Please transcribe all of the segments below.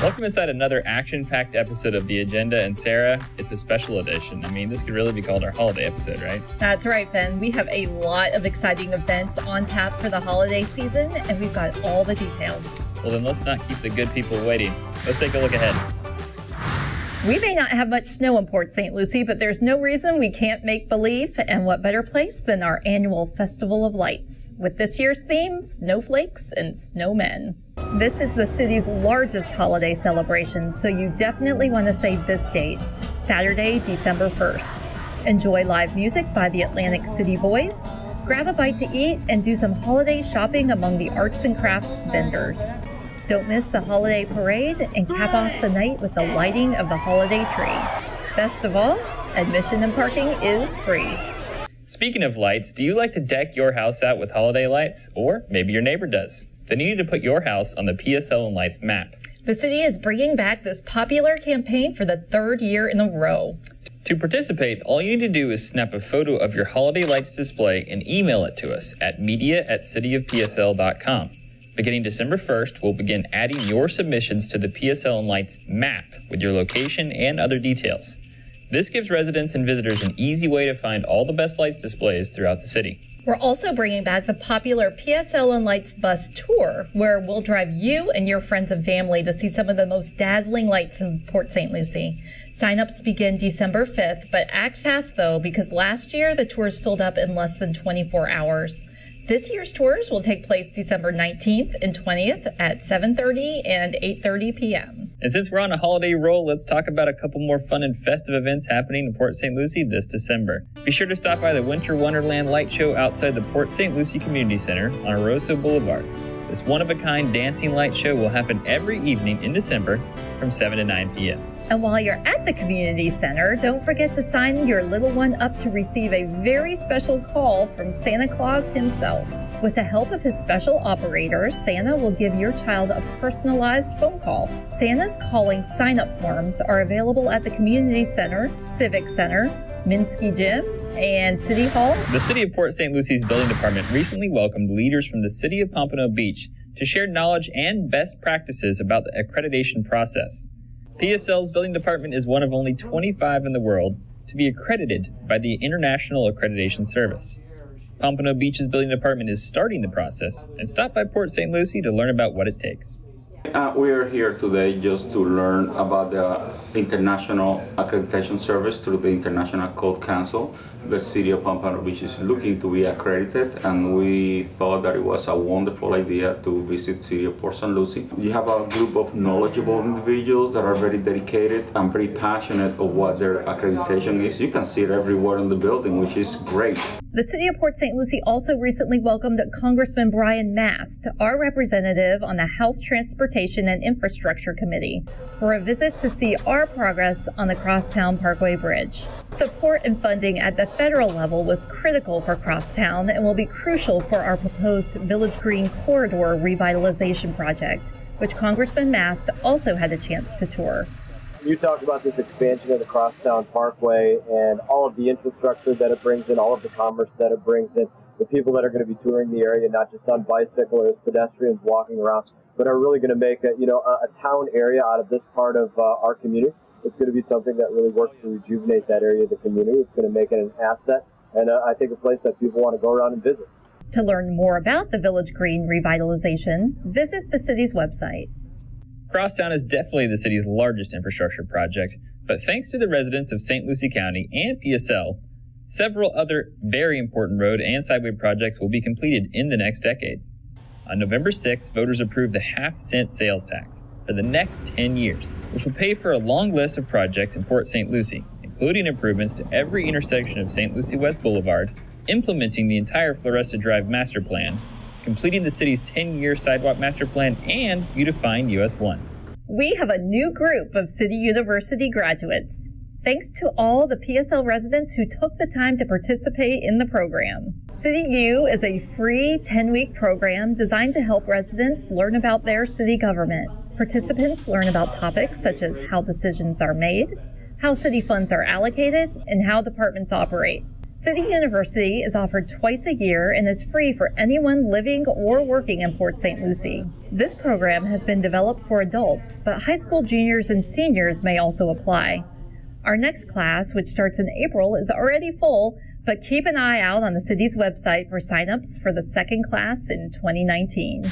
Welcome inside another action-packed episode of The Agenda, and Sarah, it's a special edition. I mean, this could really be called our holiday episode, right? That's right, Ben. We have a lot of exciting events on tap for the holiday season, and we've got all the details. Well, then let's not keep the good people waiting. Let's take a look ahead. We may not have much snow in Port St. Lucie, but there's no reason we can't make believe, and what better place than our annual Festival of Lights, with this year's theme, snowflakes and snowmen. This is the city's largest holiday celebration, so you definitely want to save this date, Saturday, December 1st. Enjoy live music by the Atlantic City Boys, grab a bite to eat, and do some holiday shopping among the arts and crafts vendors. Don't miss the holiday parade and cap off the night with the lighting of the holiday tree. Best of all, admission and parking is free. Speaking of lights, do you like to deck your house out with holiday lights? Or maybe your neighbor does. Then you need to put your house on the PSL and Lights map. The city is bringing back this popular campaign for the third year in a row. To participate, all you need to do is snap a photo of your holiday lights display and email it to us at media@cityofpsl.com. Beginning December 1st, we'll begin adding your submissions to the PSL and Lights map with your location and other details. This gives residents and visitors an easy way to find all the best lights displays throughout the city. We're also bringing back the popular PSL and Lights bus tour, where we'll drive you and your friends and family to see some of the most dazzling lights in Port St. Lucie. Sign-ups begin December 5th, but act fast though, because last year the tours filled up in less than 24 hours. This year's tours will take place December 19th and 20th at 7:30 and 8:30 p.m. And since we're on a holiday roll, let's talk about a couple more fun and festive events happening in Port St. Lucie this December. Be sure to stop by the Winter Wonderland Light Show outside the Port St. Lucie Community Center on Oroso Boulevard. This one-of-a-kind dancing light show will happen every evening in December from 7 to 9 p.m. And while you're at the community center, don't forget to sign your little one up to receive a very special call from Santa Claus himself. With the help of his special operators, Santa will give your child a personalized phone call. Santa's calling sign-up forms are available at the community center, civic center, Minsky Gym, and City Hall. The City of Port St. Lucie's Building Department recently welcomed leaders from the City of Pompano Beach to share knowledge and best practices about the accreditation process. PSL's building department is one of only 25 in the world to be accredited by the International Accreditation Service. Pompano Beach's building department is starting the process, and stop by Port St. Lucie to learn about what it takes. We are here today just to learn about the International Accreditation Service through the International Code Council. The City of Pompano Beach is looking to be accredited, and we thought that it was a wonderful idea to visit City of Port St. Lucie. You have a group of knowledgeable individuals that are very dedicated and very passionate of what their accreditation is. You can see it everywhere in the building, which is great. The City of Port St. Lucie also recently welcomed Congressman Brian Mast, our representative on the House Transportation and Infrastructure Committee, for a visit to see our progress on the Crosstown Parkway Bridge. Support and funding at the federal level was critical for Crosstown and will be crucial for our proposed Village Green Corridor revitalization project, which Congressman Mast also had a chance to tour. You talked about this expansion of the Crosstown Parkway and all of the infrastructure that it brings in, all of the commerce that it brings in, the people that are going to be touring the area, not just on bicycle or as pedestrians walking around, but are really going to make a town area out of this part of our community. It's going to be something that really works to rejuvenate that area of the community. It's going to make it an asset, and I think a place that people want to go around and visit. To learn more about the Village Green revitalization, visit the city's website. Crosstown is definitely the city's largest infrastructure project, but thanks to the residents of St. Lucie County and PSL, several other very important road and sideway projects will be completed in the next decade. On November 6th, voters approved the half-cent sales tax for the next 10 years, which will pay for a long list of projects in Port St. Lucie, including improvements to every intersection of St. Lucie West Boulevard, implementing the entire Floresta Drive master plan, completing the city's 10-year sidewalk master plan, and beautifying US 1. We have a new group of City University graduates. Thanks to all the PSL residents who took the time to participate in the program. City U is a free 10-week program designed to help residents learn about their city government. Participants learn about topics such as how decisions are made, how city funds are allocated, and how departments operate. City University is offered twice a year and is free for anyone living or working in Port St. Lucie. This program has been developed for adults, but high school juniors and seniors may also apply. Our next class, which starts in April, is already full, but keep an eye out on the city's website for signups for the second class in 2019.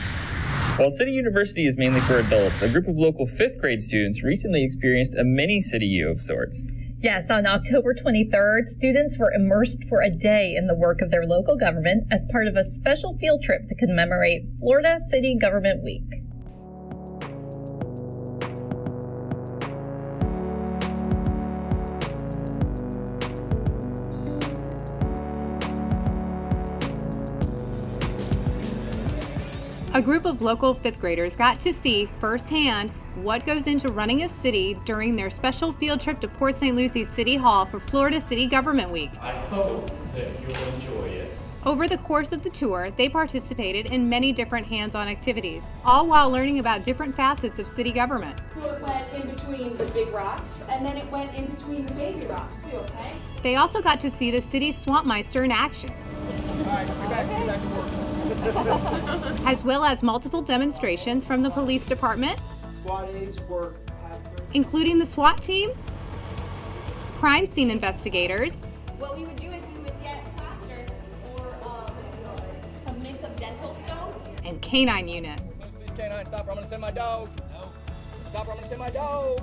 While City University is mainly for adults, a group of local 5th grade students recently experienced a mini City U of sorts. Yes, on October 23rd, students were immersed for a day in the work of their local government as part of a special field trip to commemorate Florida City Government Week. A group of local 5th graders got to see firsthand what goes into running a city during their special field trip to Port St. Lucie City Hall for Florida City Government Week. I hope that you'll enjoy it. Over the course of the tour, they participated in many different hands-on activities, all while learning about different facets of city government. So it went in between the big rocks, and then it went in between the baby rocks too, okay? They also got to see the city Swampmeister in action. All right, get back to work. As well as multiple demonstrations from the police department, Squad A's work, including the SWAT team, crime scene investigators, what we would do is we would get plaster or a mix of dental stone. and canine unit. Canine, stop or I'm gonna send my dog. No. Stop or I'm gonna send my dog.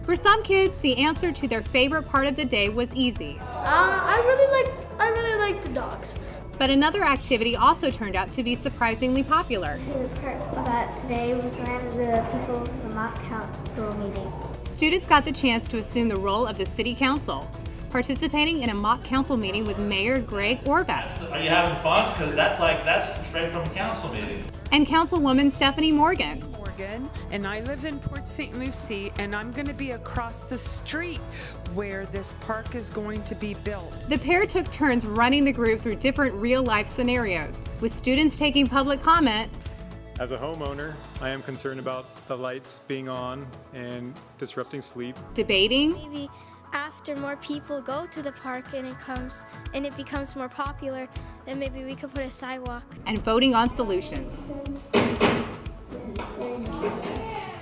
For some kids, the answer to their favorite part of the day was easy. I really liked the dogs. But another activity also turned out to be surprisingly popular. The part about today was one of the people from the mock council meeting. Students got the chance to assume the role of the city council, participating in a mock council meeting with Mayor Greg Orbeck. Are you having fun? Because that's straight from a council meeting. And Councilwoman Stephanie Morgan. And I live in Port St. Lucie, and I'm going to be across the street where this park is going to be built. The pair took turns running the group through different real-life scenarios, with students taking public comment. As a homeowner, I am concerned about the lights being on and disrupting sleep. Debating. Maybe after more people go to the park and it becomes more popular, then maybe we could put a sidewalk. And voting on solutions.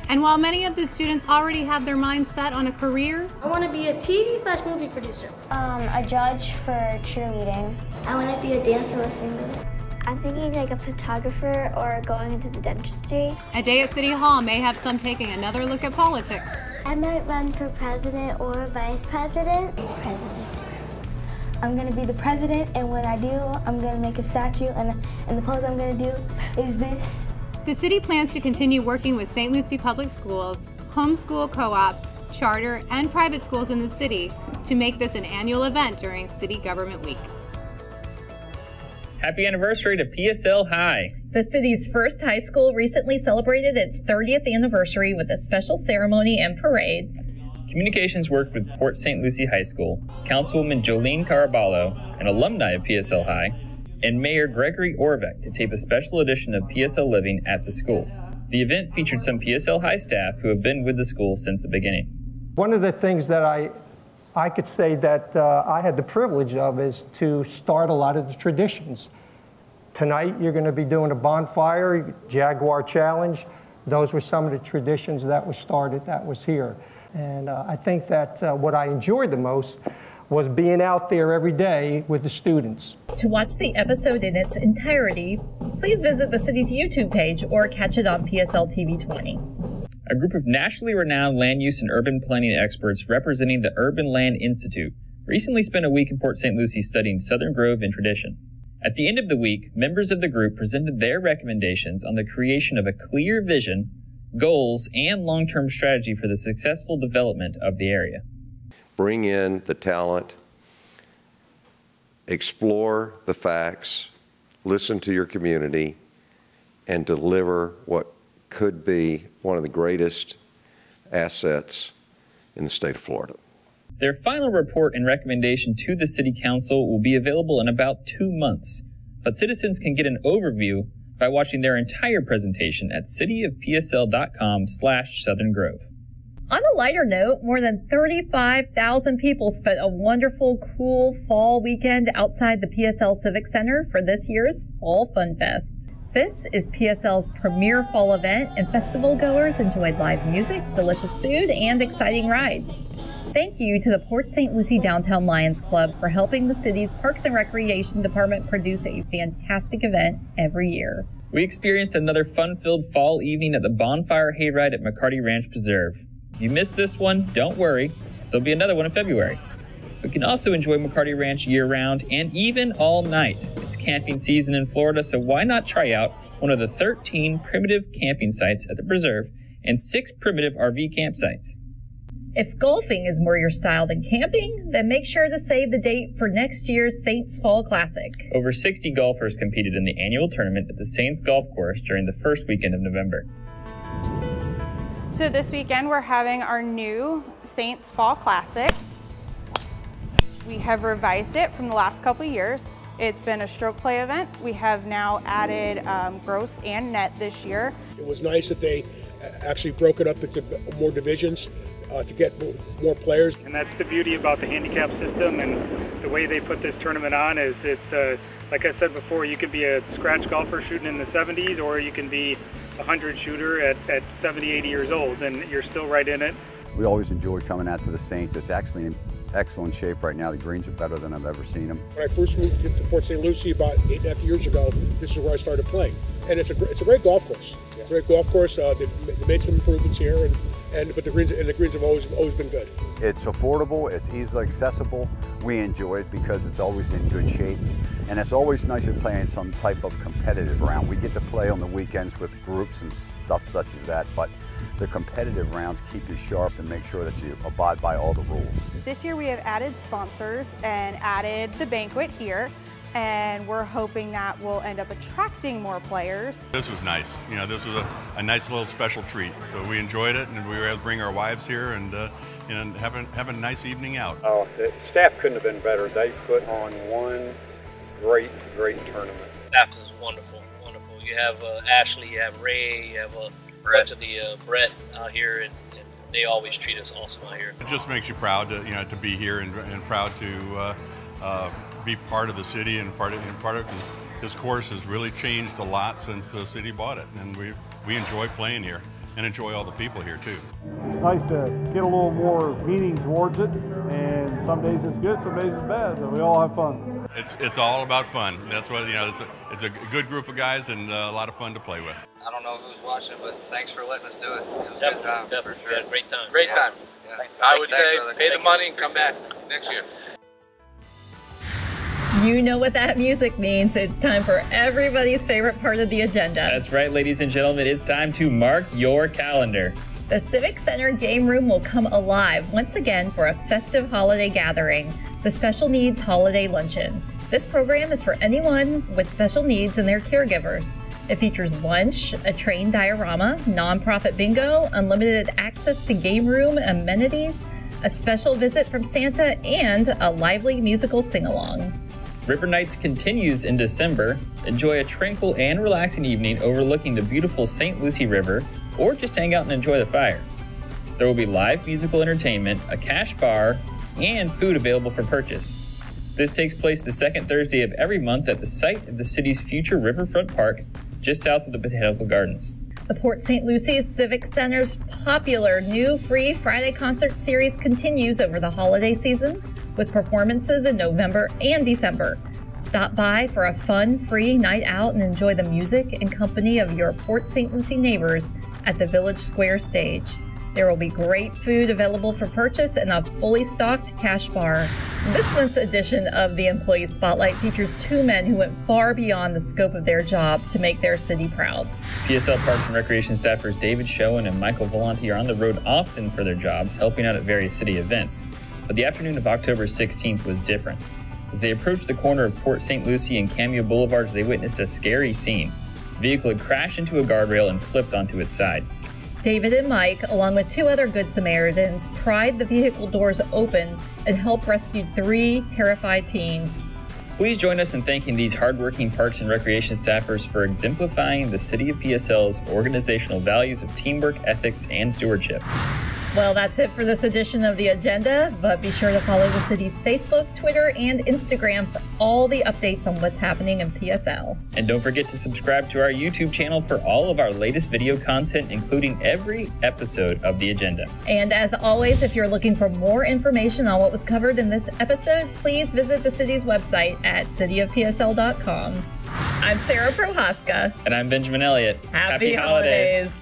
And while many of the students already have their minds set on a career, I want to be a TV/movie producer. A judge for cheerleading. I want to be a dancer or singer. I'm thinking like a photographer or going into the dentistry. A day at City Hall may have some taking another look at politics. I might run for president or vice president. President. I'm going to be the president, and when I do, I'm going to make a statue, and the pose I'm going to do is this. The city plans to continue working with St. Lucie Public Schools, homeschool co-ops, charter, and private schools in the city to make this an annual event during City Government Week. Happy anniversary to PSL High. The city's first high school recently celebrated its 30th anniversary with a special ceremony and parade. Communications worked with Port St. Lucie High School, Councilwoman Jolene Caraballo, an alumni of PSL High, and Mayor Gregory Orbeck to tape a special edition of PSL Living at the school. The event featured some PSL High staff who have been with the school since the beginning. One of the things that I could say that I had the privilege of is to start a lot of the traditions. Tonight you're going to be doing a bonfire, Jaguar Challenge. Those were some of the traditions that were started that was here. And I think that what I enjoyed the most was being out there every day with the students. To watch the episode in its entirety, please visit the city's YouTube page or catch it on PSL TV 20. A group of nationally renowned land use and urban planning experts representing the Urban Land Institute recently spent a week in Port St. Lucie studying Southern Grove and tradition. At the end of the week, members of the group presented their recommendations on the creation of a clear vision, goals, and long-term strategy for the successful development of the area. Bring in the talent, explore the facts, listen to your community, and deliver what could be one of the greatest assets in the state of Florida. Their final report and recommendation to the City Council will be available in about 2 months, but citizens can get an overview by watching their entire presentation at cityofpsl.com/Southern Grove. On a lighter note, more than 35,000 people spent a wonderful, cool fall weekend outside the PSL Civic Center for this year's Fall Fun Fest. This is PSL's premier fall event, and festival goers enjoyed live music, delicious food, and exciting rides. Thank you to the Port St. Lucie Downtown Lions Club for helping the city's Parks and Recreation Department produce a fantastic event every year. We experienced another fun-filled fall evening at the Bonfire Hayride at McCarty Ranch Preserve. If you missed this one, don't worry. There'll be another one in February. You can also enjoy McCarty Ranch year-round and even all night. It's camping season in Florida, so why not try out one of the 13 primitive camping sites at the preserve and 6 primitive RV campsites. If golfing is more your style than camping, then make sure to save the date for next year's Saints Fall Classic. Over 60 golfers competed in the annual tournament at the Saints Golf Course during the first weekend of November. So this weekend we're having our new Saints Fall Classic. We have revised it from the last couple of years. It's been a stroke play event. We have now added gross and net this year. It was nice that they actually broke it up into more divisions to get more players. And that's the beauty about the handicap system, and the way they put this tournament on is it's like I said before, you can be a scratch golfer shooting in the 70s, or you can be a 100 shooter at 70, 80 years old, and you're still right in it. We always enjoy coming out to the Saints. It's actually in excellent shape right now. The greens are better than I've ever seen them. When I first moved to Port St. Lucie about 8.5 years ago, this is where I started playing. And it's a great golf course. It's a great golf course. They made some improvements here, but the greens have always been good. It's affordable, it's easily accessible. We enjoy it because it's always in good shape. And it's always nice to play in some type of competitive round. We get to play on the weekends with groups and stuff such as that, but the competitive rounds keep you sharp and make sure that you abide by all the rules. This year we have added sponsors and added the banquet here, and we're hoping that will end up attracting more players. This was nice. You know, this was a nice little special treat. So we enjoyed it, and we were able to bring our wives here and have a nice evening out. Oh, the staff couldn't have been better. They put on one great tournament. Staff is wonderful. You have Ashley, you have Ray, you have a bunch of the Brett out here, and they always treat us awesome out here. It just makes you proud to be here and proud to be part of the city and part of because this course has really changed a lot since the city bought it, and we enjoy playing here and enjoy all the people here too. It's nice to get a little more meaning towards it, and some days it's good, some days it's bad, but we all have fun. It's all about fun. That's what it's a good group of guys and a lot of fun to play with. I don't know who's watching, but thanks for letting us do it. It was Definitely, a good time, for sure. Yeah, great time. Great time. Yeah. I would say pay the money and come back next year. You know what that music means. It's time for everybody's favorite part of the agenda. That's right, ladies and gentlemen. It's time to mark your calendar. The Civic Center Game Room will come alive once again for a festive holiday gathering, the Special Needs Holiday Luncheon. This program is for anyone with special needs and their caregivers. It features lunch, a train diorama, nonprofit bingo, unlimited access to game room amenities, a special visit from Santa, and a lively musical sing-along. River Nights continues in December. Enjoy a tranquil and relaxing evening overlooking the beautiful St. Lucie River, or just hang out and enjoy the fire. There will be live musical entertainment, a cash bar, and food available for purchase. This takes place the second Thursday of every month at the site of the city's future Riverfront Park, just south of the Botanical Gardens. The Port St. Lucie Civic Center's popular new free Friday concert series continues over the holiday season with performances in November and December. Stop by for a fun, free night out and enjoy the music and company of your Port St. Lucie neighbors at the Village Square stage. There will be great food available for purchase and a fully stocked cash bar. This month's edition of the Employee Spotlight features two men who went far beyond the scope of their job to make their city proud. PSL Parks and Recreation staffers David Schoen and Michael Volante are on the road often for their jobs, helping out at various city events. But the afternoon of October 16th was different. As they approached the corner of Port St. Lucie and Cameo Boulevards, they witnessed a scary scene. The vehicle had crashed into a guardrail and flipped onto its side. David and Mike, along with two other Good Samaritans, pried the vehicle doors open and helped rescue 3 terrified teens. Please join us in thanking these hardworking Parks and Recreation staffers for exemplifying the City of PSL's organizational values of teamwork, ethics, and stewardship. Well, that's it for this edition of The Agenda, but be sure to follow the city's Facebook, Twitter, and Instagram for all the updates on what's happening in PSL. And don't forget to subscribe to our YouTube channel for all of our latest video content, including every episode of The Agenda. And as always, if you're looking for more information on what was covered in this episode, please visit the city's website at cityofpsl.com. I'm Sarah Prohaska. And I'm Benjamin Elliott. Happy holidays.